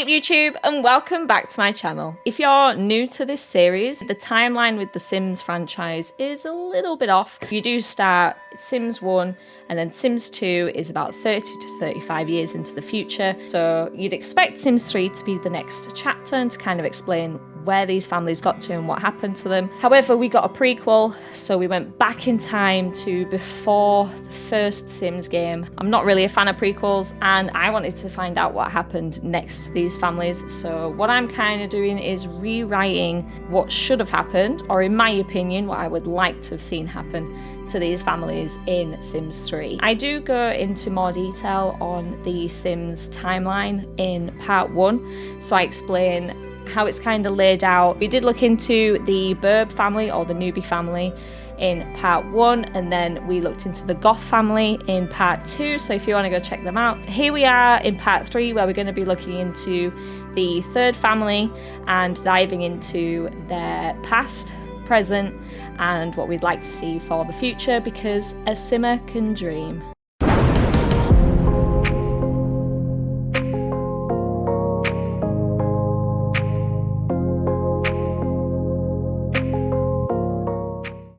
YouTube, and welcome back to my channel. If you're new to this series, the timeline with the Sims franchise is a little bit off. You do start Sims 1 and then Sims 2 is about 30 to 35 years into the future. So you'd expect Sims 3 to be the next chapter and to kind of explain where these families got to and what happened to them. However, we got a prequel, so we went back in time to before the first Sims game. I'm not really a fan of prequels, and I wanted to find out what happened next to these families. So what I'm kind of doing is rewriting what should have happened, or in my opinion, what I would like to have seen happen to these families in Sims 3. I do go into more detail on the Sims timeline in part 1, so I explain how it's kind of laid out. We did look into the Burb family, or the newbie family, in part 1, and then we looked into the Goth family in part 2, so if you want to go check them out. Here we are in part 3, where we're going to be looking into the third family and diving into their past, present, and what we'd like to see for the future, because a simmer can dream.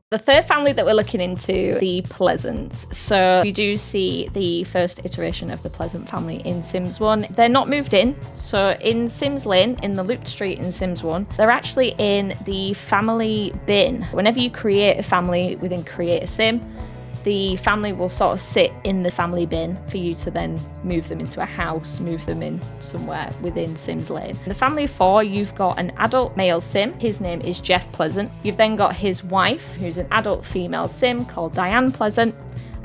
The third family that we're looking into, the Pleasants. So you do see the first iteration of the Pleasant family in Sims 1. They're not moved in. So in Sims Lane, in the looped street in Sims 1, they're actually in the family bin. Whenever you create a family within Create a Sim, the family will sort of sit in the family bin for you to then move them into a house, move them in somewhere within Sims Lane. In the family of 4, you've got an adult male Sim. His name is Jeff Pleasant. You've then got his wife, who's an adult female Sim called Diane Pleasant.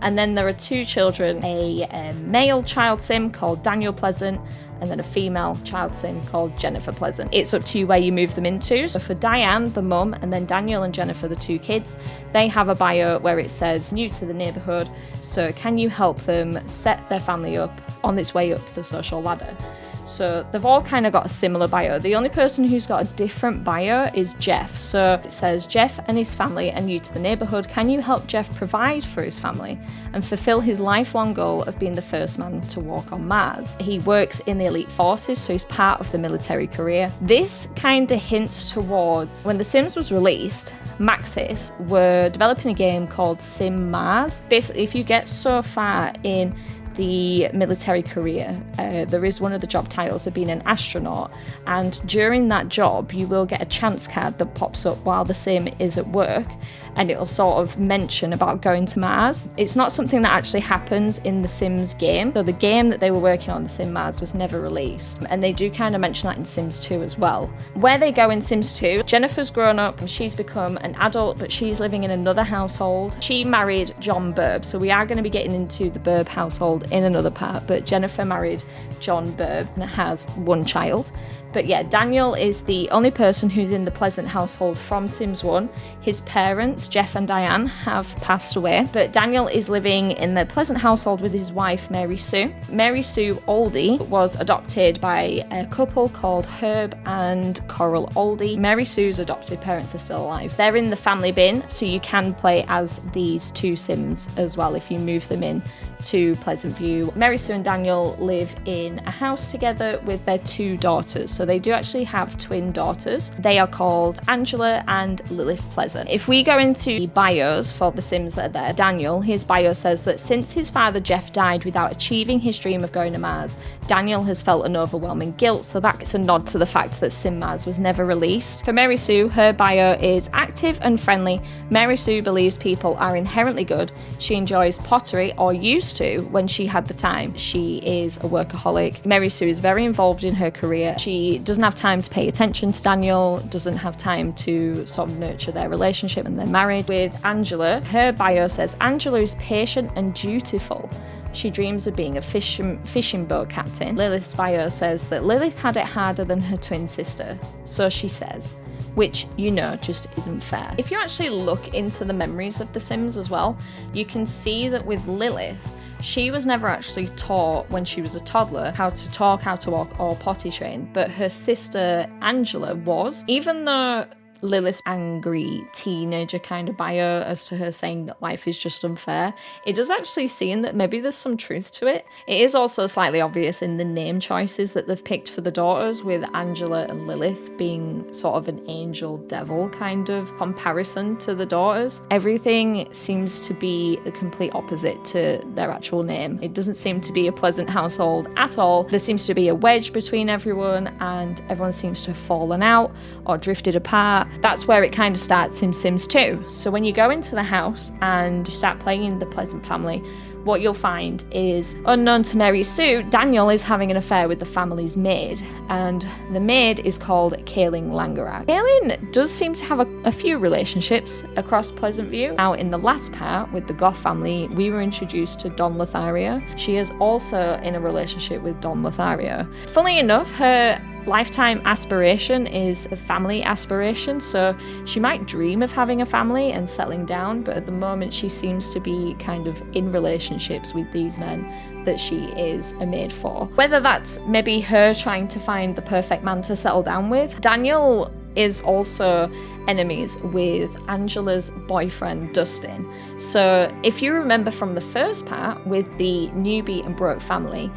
And then there are 2 children, a male child Sim called Daniel Pleasant, and then a female child Sim called Jennifer Pleasant. It's up to you where you move them into. So for Diane, the mum, and then Daniel and Jennifer, the 2 kids, they have a bio where it says new to the neighborhood. So can you help them set their family up on its way up the social ladder? So they've all kind of got a similar bio. The only person who's got a different bio is Jeff. So it says, Jeff and his family are new to the neighborhood. Can you help Jeff provide for his family and fulfill his lifelong goal of being the first man to walk on Mars? He works in the elite forces, so he's part of the military career. This kind of hints towards when The Sims was released, Maxis were developing a game called Sim Mars. Basically, if you get so far in the military career, there is one of the job titles of being an astronaut, and during that job you will get a chance card that pops up while the sim is at work, and it'll sort of mention about going to Mars. It's not something that actually happens in the Sims game, so the game that they were working on, Sim Mars, was never released, and they do kind of mention that in Sims 2 as well. Where they go in Sims 2, Jennifer's grown up and she's become an adult, but she's living in another household. She married John Burb, so we are going to be getting into the Burb household in another part, but Jennifer married John Burb and has 1 child. But yeah, Daniel is the only person who's in the Pleasant household from Sims 1. His parents, Jeff and Diane, have passed away, but Daniel is living in the Pleasant household with his wife, Mary Sue. Mary Sue Oldie was adopted by a couple called Herb and Coral Oldie. Mary Sue's adopted parents are still alive. They're in the family bin, so you can play as these 2 Sims as well if you move them in to Pleasant View. Mary Sue and Daniel live in a house together with their 2 daughters. So they do actually have twin daughters. They are called Angela and Lilith Pleasant. If we go into the bios for the Sims that are there, Daniel, his bio says that since his father Jeff died without achieving his dream of going to Mars, Daniel has felt an overwhelming guilt. So that's a nod to the fact that Sim Mars was never released. For Mary Sue, her bio is active and friendly. Mary Sue believes people are inherently good. She enjoys pottery, or used to when she had the time. She is a workaholic. Mary Sue is very involved in her career. She doesn't have time to pay attention to Daniel, doesn't have time to sort of nurture their relationship, and they're married. With Angela, her bio says Angela is patient and dutiful. She dreams of being a fishing boat captain. Lilith's bio says that Lilith had it harder than her twin sister, so she says, which, you know, just isn't fair. If you actually look into the memories of The Sims as well, you can see that with Lilith, she was never actually taught when she was a toddler how to talk, how to walk, or potty train, but her sister Angela was. Even though Lilith's angry teenager kind of bio as to her saying that life is just unfair, it does actually seem that maybe there's some truth to it. It is also slightly obvious in the name choices that they've picked for the daughters, with Angela and Lilith being sort of an angel-devil kind of comparison to the daughters. Everything seems to be the complete opposite to their actual name. It doesn't seem to be a pleasant household at all. There seems to be a wedge between everyone, and everyone seems to have fallen out or drifted apart. That's where it kind of starts in Sims 2. So when you go into the house and you start playing the Pleasant family, what you'll find is, unknown to Mary Sue, Daniel is having an affair with the family's maid, and the maid is called Kaylin Langerak. Kaylin does seem to have a few relationships across Pleasant View. Now, in the last part with the Goth family, we were introduced to Don Lothario. She is also in a relationship with Don Lothario. Funnily enough, her lifetime aspiration is a family aspiration, so she might dream of having a family and settling down, but at the moment she seems to be kind of in relationships with these men that she is a maid for. Whether that's maybe her trying to find the perfect man to settle down with. Daniel is also enemies with Angela's boyfriend Dustin. So if you remember from the first part with the newbie and broke family,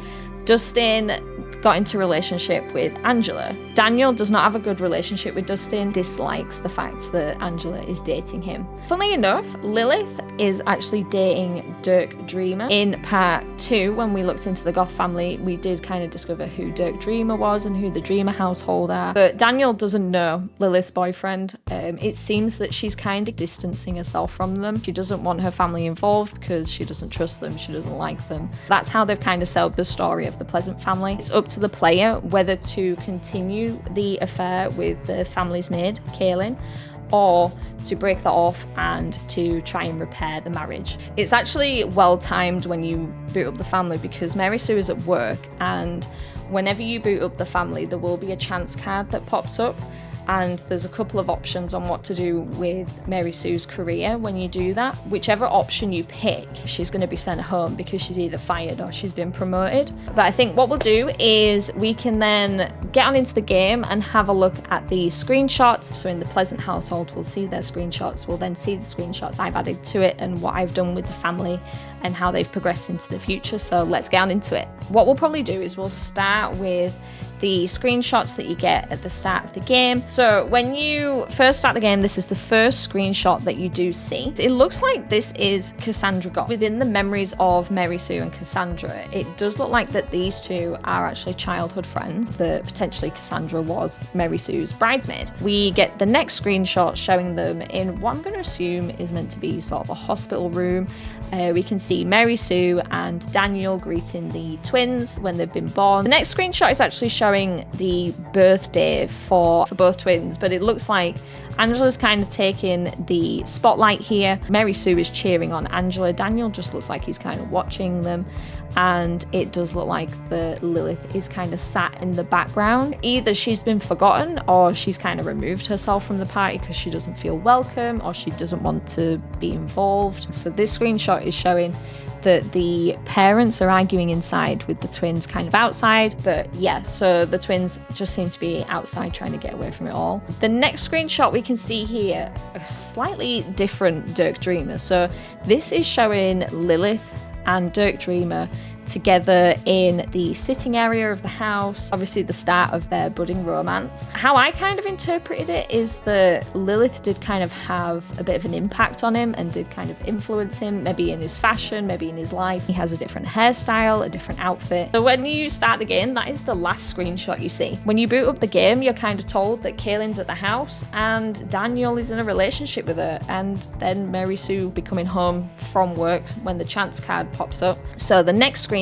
Dustin got into a relationship with Angela. Daniel does not have a good relationship with Dustin, dislikes the fact that Angela is dating him. Funnily enough, Lilith is actually dating Dirk Dreamer. In part 2, when we looked into the Goth family, we did kind of discover who Dirk Dreamer was and who the Dreamer household are. But Daniel doesn't know Lilith's boyfriend. It seems that she's kind of distancing herself from them. She doesn't want her family involved because she doesn't trust them, she doesn't like them. That's how they've kind of sold the story of the Pleasant family. It's up to the player whether to continue the affair with the family's maid, Kaylin, or to break that off and to try and repair the marriage. It's actually well timed when you boot up the family, because Mary Sue is at work, and whenever you boot up the family there will be a chance card that pops up, and there's a couple of options on what to do with Mary Sue's career when you do that. Whichever option you pick, she's going to be sent home because she's either fired or she's been promoted. But I think what we'll do is we can then get on into the game and have a look at the screenshots. So in the Pleasant household, we'll see their screenshots. We'll then see the screenshots I've added to it and what I've done with the family and how they've progressed into the future. So let's get on into it. What we'll probably do is we'll start with the screenshots that you get at the start of the game. So when you first start the game, this is the first screenshot that you do see. It looks like this is Cassandra Goth. Within the memories of Mary Sue and Cassandra, it does look like that these two are actually childhood friends, that potentially Cassandra was Mary Sue's bridesmaid. We get the next screenshot showing them in what I'm going to assume is meant to be sort of a hospital room. We can see Mary Sue and Daniel greeting the twins when they've been born. The next screenshot is actually showing the birthday for both twins, but it looks like Angela's kind of taking the spotlight here. Mary Sue is cheering on Angela. Daniel just looks like he's kind of watching them, and it does look like the Lilith is kind of sat in the background. Either she's been forgotten or she's kind of removed herself from the party because she doesn't feel welcome or she doesn't want to be involved. So this screenshot is showing that the parents are arguing inside with the twins kind of outside. But yeah, so the twins just seem to be outside trying to get away from it all. The next screenshot we can see here, a slightly different Dirk Dreamer. So this is showing Lilith and Dirk Dreamer together in the sitting area of the house, obviously the start of their budding romance. How I kind of interpreted it is that Lilith did kind of have a bit of an impact on him and did kind of influence him, maybe in his fashion, maybe in his life. He has a different hairstyle, a different outfit. So when you start the game, that is the last screenshot you see. When you boot up the game, you're kind of told that Kaylin's at the house and Daniel is in a relationship with her, and then Mary Sue will be coming home from work when the chance card pops up. So the next screenshot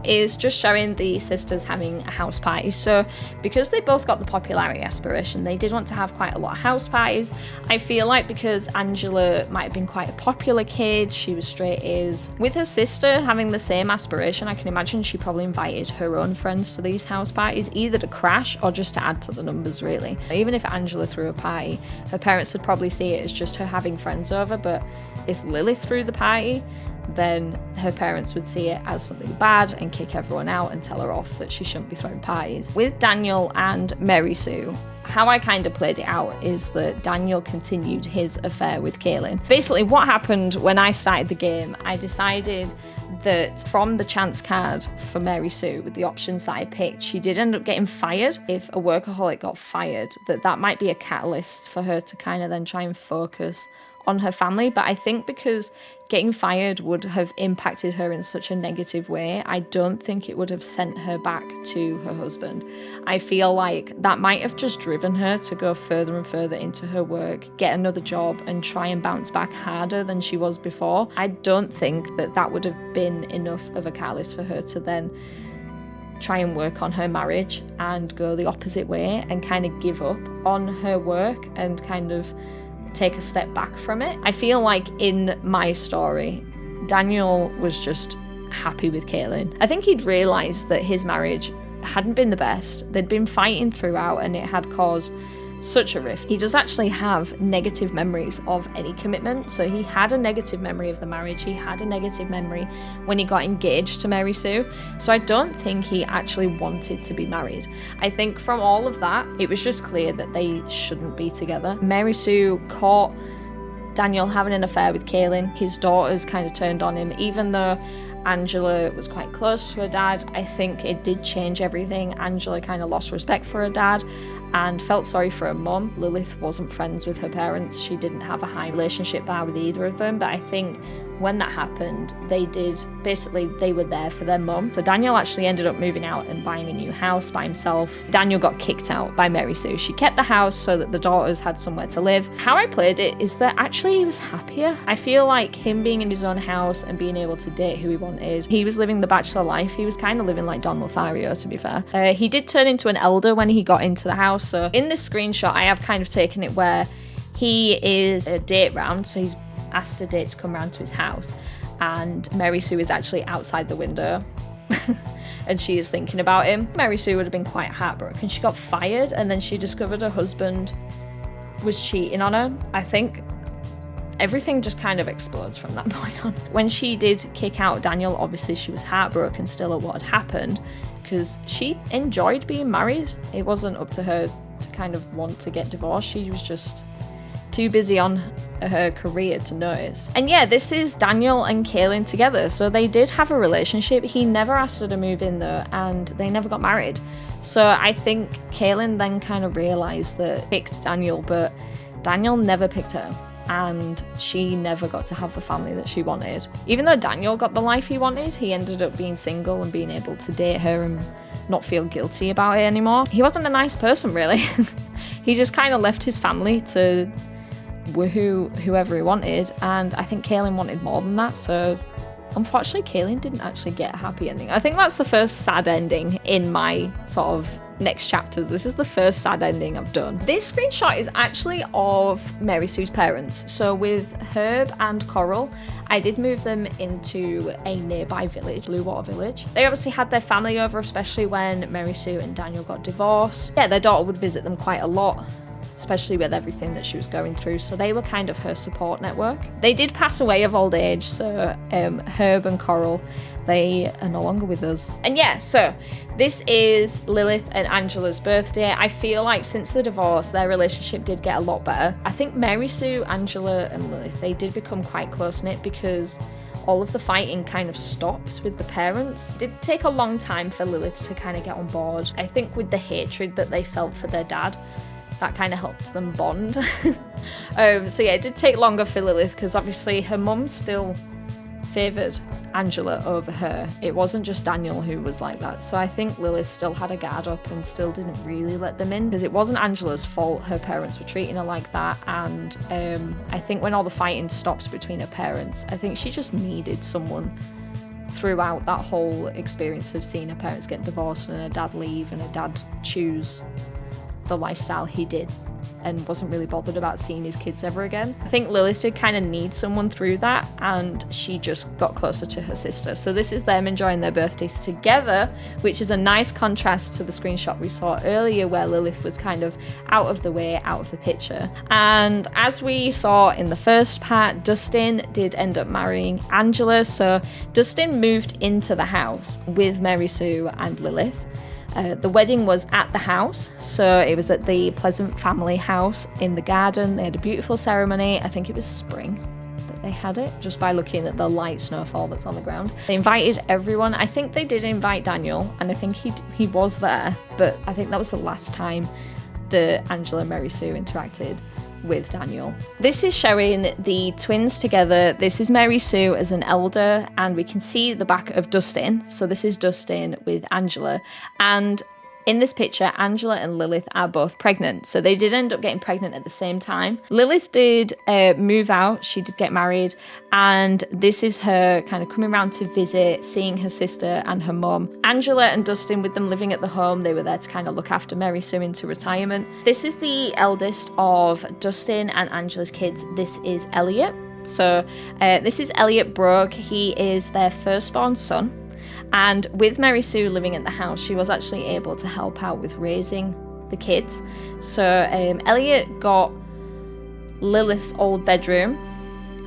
is just showing the sisters having a house party. So because they both got the popularity aspiration, they did want to have quite a lot of house parties. I feel like because Angela might have been quite a popular kid, she was straight A's. With her sister having the same aspiration, I can imagine she probably invited her own friends to these house parties, either to crash or just to add to the numbers, really. Even if Angela threw a party, her parents would probably see it as just her having friends over, but if Lilith threw the party, then her parents would see it as something bad and kick everyone out and tell her off that she shouldn't be throwing parties. With Daniel and Mary Sue, how I kind of played it out is that Daniel continued his affair with Kaylin. Basically, what happened when I started the game, I decided that from the chance card for Mary Sue, with the options that I picked, she did end up getting fired. If a workaholic got fired, that might be a catalyst for her to kind of then try and focus on her family. But I think because getting fired would have impacted her in such a negative way, I don't think it would have sent her back to her husband. I feel like that might have just driven her to go further and further into her work, get another job, and try and bounce back harder than she was before. I don't think that would have been enough of a catalyst for her to then try and work on her marriage and go the opposite way and kind of give up on her work and kind of take a step back from it. I feel like in my story, Daniel was just happy with Kaylin. I think he'd realised that his marriage hadn't been the best. They'd been fighting throughout and it had caused such a rift. He does actually have negative memories of any commitment. So he had a negative memory of the marriage. He had a negative memory when he got engaged to Mary Sue. So I don't think he actually wanted to be married. I think from all of that, it was just clear that they shouldn't be together. Mary Sue caught Daniel having an affair with Kaylin. His daughters kind of turned on him, even though Angela was quite close to her dad. I think it did change everything. Angela kind of lost respect for her dad and felt sorry for her mum. Lilith wasn't friends with her parents. She didn't have a high relationship bar with either of them, but I think when that happened, they were there for their mum. So Daniel actually ended up moving out and buying a new house by himself. Daniel got kicked out by Mary Sue. She kept the house so that the daughters had somewhere to live. How I played it is that actually he was happier. I feel like him being in his own house and being able to date who he wanted, he was living the bachelor life. He was kind of living like Don Lothario, to be fair. He did turn into an elder when he got into the house. So in this screenshot, I have kind of taken it where he is a date round. So he's asked a date to come round to his house, and Mary Sue is actually outside the window and she is thinking about him. Mary Sue would have been quite heartbroken. She got fired and then she discovered her husband was cheating on her. I think everything just kind of explodes from that point on. When she did kick out Daniel, obviously she was heartbroken still at what had happened because she enjoyed being married. It wasn't up to her to kind of want to get divorced. She was just too busy on her career to notice. And yeah, this is Daniel and Kaylin together. So they did have a relationship. He never asked her to move in though, and they never got married. So I think Kaylin then kind of realized that picked Daniel, but Daniel never picked her. And she never got to have the family that she wanted. Even though Daniel got the life he wanted, he ended up being single and being able to date her and not feel guilty about it anymore. He wasn't a nice person, really. He just kind of left his family to woohoo whoever he wanted, and I think Kaylin wanted more than that, so unfortunately Kaylin didn't actually get a happy ending. I think that's the first sad ending in my sort of next chapters. This is the first sad ending I've done. This screenshot is actually of Mary Sue's parents. So with Herb and Coral, I did move them into a nearby village, Blue Water Village. They obviously had their family over, especially when Mary Sue and Daniel got divorced. Yeah, their daughter would visit them quite a lot, especially with everything that she was going through. So they were kind of her support network. They did pass away of old age, so Herb and Coral, they are no longer with us. And yeah, so this is Lilith and Angela's birthday. I feel like since the divorce, their relationship did get a lot better. I think Mary Sue, Angela, and Lilith, they did become quite close-knit because all of the fighting kind of stops with the parents. It did take a long time for Lilith to kind of get on board. I think with the hatred that they felt for their dad, that kind of helped them bond. So yeah, it did take longer for Lilith because obviously her mum still favoured Angela over her. It wasn't just Daniel who was like that. So I think Lilith still had a guard up and still didn't really let them in because it wasn't Angela's fault her parents were treating her like that. And I think when all the fighting stops between her parents, I think she just needed someone throughout that whole experience of seeing her parents get divorced and her dad leave and her dad choose the lifestyle he did and wasn't really bothered about seeing his kids ever again. I think Lilith did kind of need someone through that, and she just got closer to her sister. So this is them enjoying their birthdays together, which is a nice contrast to the screenshot we saw earlier where Lilith was kind of out of the way, out of the picture. And as we saw in the first part, Dustin did end up marrying Angela. So Dustin moved into the house with Mary Sue and Lilith. The wedding was at the house, so it was at the Pleasant family house in the garden. They had a beautiful ceremony. I think it was spring that they had it, just by looking at the light snowfall that's on the ground. They invited everyone. I think they did invite Daniel, and I think he was there, but I think that was the last time that Angela and Mary Sue interacted with Daniel. This is showing the twins together. This is Mary Sue as an elder, and we can see the back of Dustin. So this is Dustin with Angela, and in this picture, Angela and Lilith are both pregnant. So they did end up getting pregnant at the same time. Lilith did move out. She did get married. And this is her kind of coming around to visit, seeing her sister and her mum. Angela and Dustin, with them living at the home, they were there to kind of look after Mary Sue into retirement. This is the eldest of Dustin and Angela's kids. This is Elliot. So this is Elliot Brogue. He is their firstborn son. And with Mary Sue living at the house, she was actually able to help out with raising the kids. So Elliot got Lilith's old bedroom.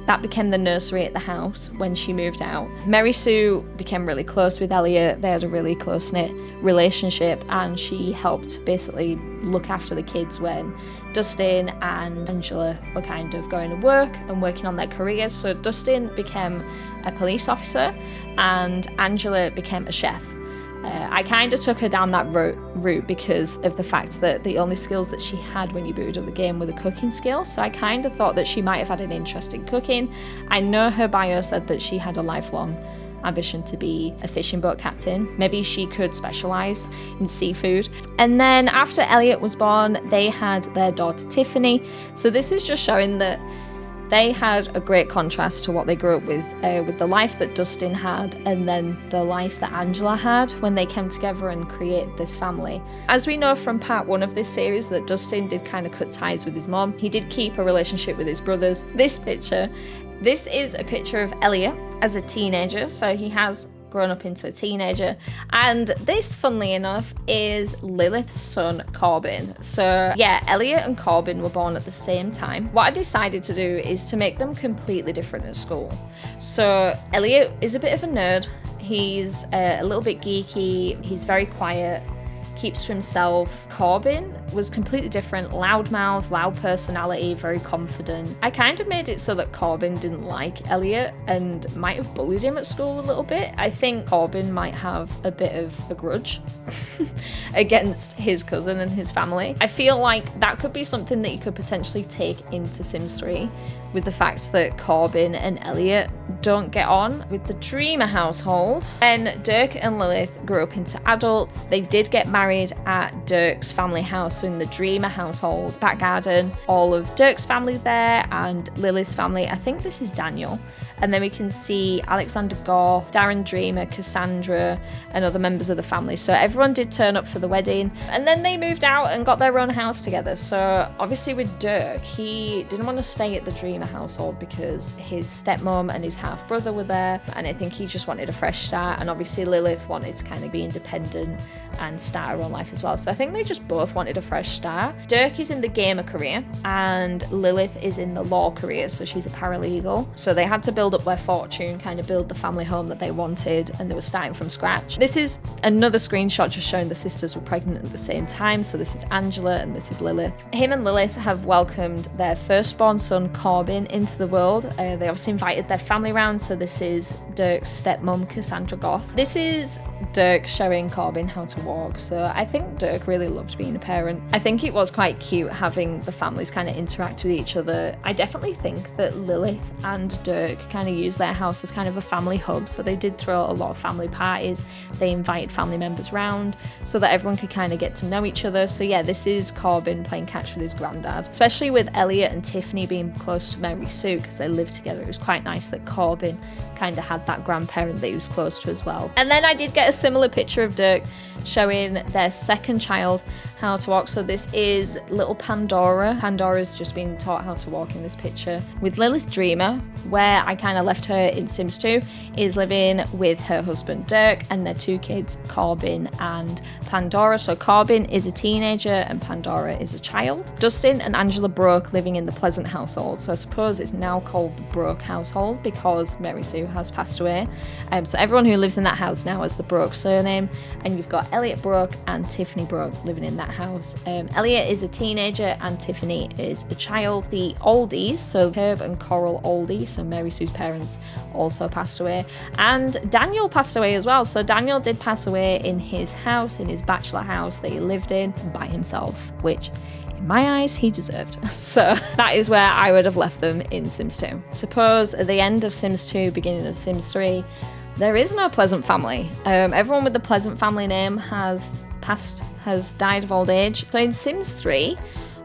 That became the nursery at the house when she moved out. Mary Sue became really close with Elliot. They had a really close-knit relationship, and she helped basically look after the kids when Dustin and Angela were kind of going to work and working on their careers. So Dustin became a police officer and Angela became a chef. I kind of took her down that route because of the fact that the only skills that she had when you booted up the game were the cooking skills. So I kind of thought that she might have had an interest in cooking. I know her bio said that she had a lifelong ambition to be a fishing boat captain. Maybe she could specialise in seafood. And then after Elliot was born, they had their daughter Tiffany. So this is just showing that they had a great contrast to what they grew up with the life that Dustin had and then the life that Angela had when they came together and created this family. As we know from part 1 of this series, that Dustin did kind of cut ties with his mom. He did keep a relationship with his brothers. This is a picture of Elliot as a teenager, so he has grown up into a teenager. And this, funnily enough, is Lilith's son, Corbin. So yeah, Elliot and Corbin were born at the same time. What I decided to do is to make them completely different at school. So Elliot is a bit of a nerd. He's a little bit geeky. He's very quiet, keeps to himself. Corbin was completely different, loudmouth, loud personality, very confident. I kind of made it so that Corbin didn't like Elliot and might have bullied him at school a little bit. I think Corbin might have a bit of a grudge against his cousin and his family. I feel like that could be something that you could potentially take into Sims 3 with the fact that Corbin and Elliot don't get on. With the Dreamer household, and Dirk and Lilith grew up into adults. They did get married at Dirk's family house, so in the Dreamer household, back garden, all of Dirk's family there and Lilith's family. I think this is Daniel. And then we can see Alexander Goff, Darren Dreamer, Cassandra, and other members of the family. So everyone did turn up for the wedding. And then they moved out and got their own house together. So obviously with Dirk, he didn't want to stay at the Dreamer household because his stepmom and his half-brother were there. And I think he just wanted a fresh start. And obviously Lilith wanted to kind of be independent and start her own life as well. So I think they just both wanted a fresh start. Dirk is in the gamer career and Lilith is in the law career. So she's a paralegal. So they had to build up their fortune, kind of build the family home that they wanted, and they were starting from scratch. This is another screenshot just showing the sisters were pregnant at the same time. So this is Angela and this is Lilith. Him and Lilith have welcomed their firstborn son Corbin into the world. They obviously invited their family round. So this is Dirk's stepmom Cassandra Goth. This is Dirk showing Corbin how to walk. So I think Dirk really loved being a parent. I think it was quite cute having the families kind of interact with each other. I definitely think that Lilith and Dirk kind of used their house as kind of a family hub. So they did throw a lot of family parties. They invited family members round so that everyone could kind of get to know each other. So yeah, this is Corbin playing catch with his granddad, especially with Elliot and Tiffany being close to Mary Sue because they lived together. It was quite nice that Corbin kind of had that grandparent that he was close to as well. And then I did get a similar picture of Dirk showing their second child, how to walk. So this is little Pandora. Pandora's just been taught how to walk in this picture. With Lilith Dreamer, where I kind of left her in Sims 2, is living with her husband Dirk and their 2 kids, Corbin and Pandora. So Corbin is a teenager and Pandora is a child. Dustin and Angela Broke living in the Pleasant household. So I suppose it's now called the Broke household because Mary Sue has passed away. So everyone who lives in that house now has the Broke surname. And you've got Elliot Broke and Tiffany Broke living in that house. Elliot is a teenager and Tiffany is a child. The oldies, so Herb and Coral Oldie, so Mary Sue's parents, also passed away. And Daniel passed away as well. So Daniel did pass away in his house, in his bachelor house that he lived in by himself, which in my eyes, he deserved. So that is where I would have left them in Sims 2. Suppose at the end of Sims 2, beginning of Sims 3, there is no Pleasant family. Everyone with the Pleasant family name has died of old age. So in Sims 3,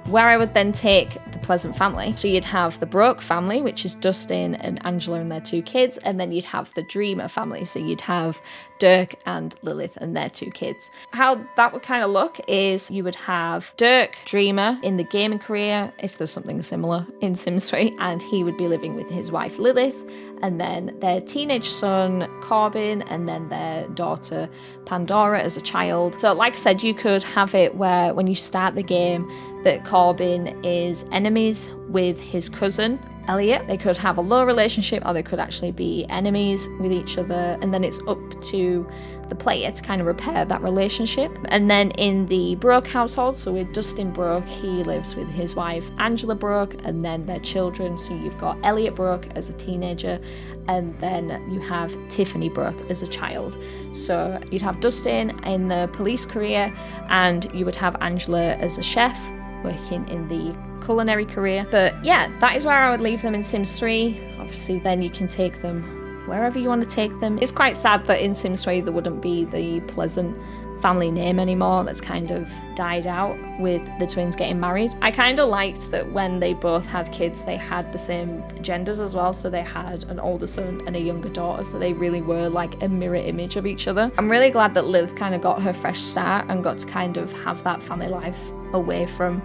where I would then take the Pleasant family, so you'd have the Broke family, which is Dustin and Angela and their 2 kids, and then you'd have the Dreamer family, so you'd have Dirk and Lilith and their 2 kids. How that would kind of look is you would have Dirk, Dreamer, in the gaming career, if there's something similar in Sims 3, and he would be living with his wife Lilith, and then their teenage son Corbin, and then their daughter Pandora as a child. So like I said, you could have it where when you start the game that Corbin is enemies with his cousin Elliot. They could have a low relationship or they could actually be enemies with each other, and then it's up to the player to kind of repair that relationship. And then in the Broke household, so with Dustin Broke, he lives with his wife Angela Broke and then their children. So you've got Elliot Broke as a teenager, and then you have Tiffany Broke as a child. So you'd have Dustin in the police career, and you would have Angela as a chef working in the culinary career. But yeah, that is where I would leave them in Sims 3. Obviously then you can take them wherever you want to take them. It's quite sad that in Sims 3 there wouldn't be the Pleasant family name anymore. That's kind of died out with the twins getting married. I kind of liked that when they both had kids, they had the same genders as well. So they had an older son and a younger daughter. So they really were like a mirror image of each other. I'm really glad that Liv kind of got her fresh start and got to kind of have that family life away from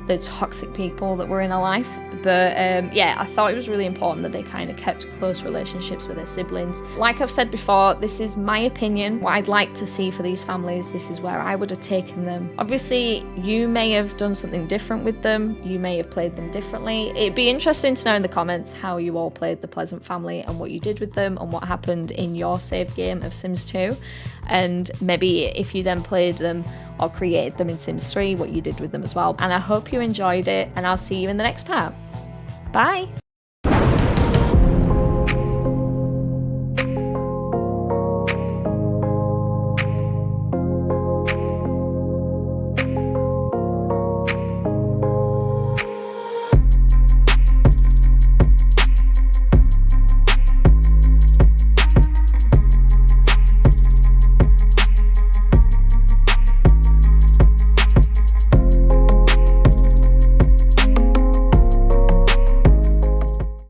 the toxic people that were in her life. But yeah, I thought it was really important that they kind of kept close relationships with their siblings. Like I've said before, this is my opinion, what I'd like to see for these families. This is where I would have taken them. Obviously, you may have done something different with them. You may have played them differently. It'd be interesting to know in the comments how you all played the Pleasant family and what you did with them and what happened in your save game of Sims 2. And maybe if you then played them or created them in Sims 3, what you did with them as well. And I hope you enjoyed it, and I'll see you in the next part. Bye!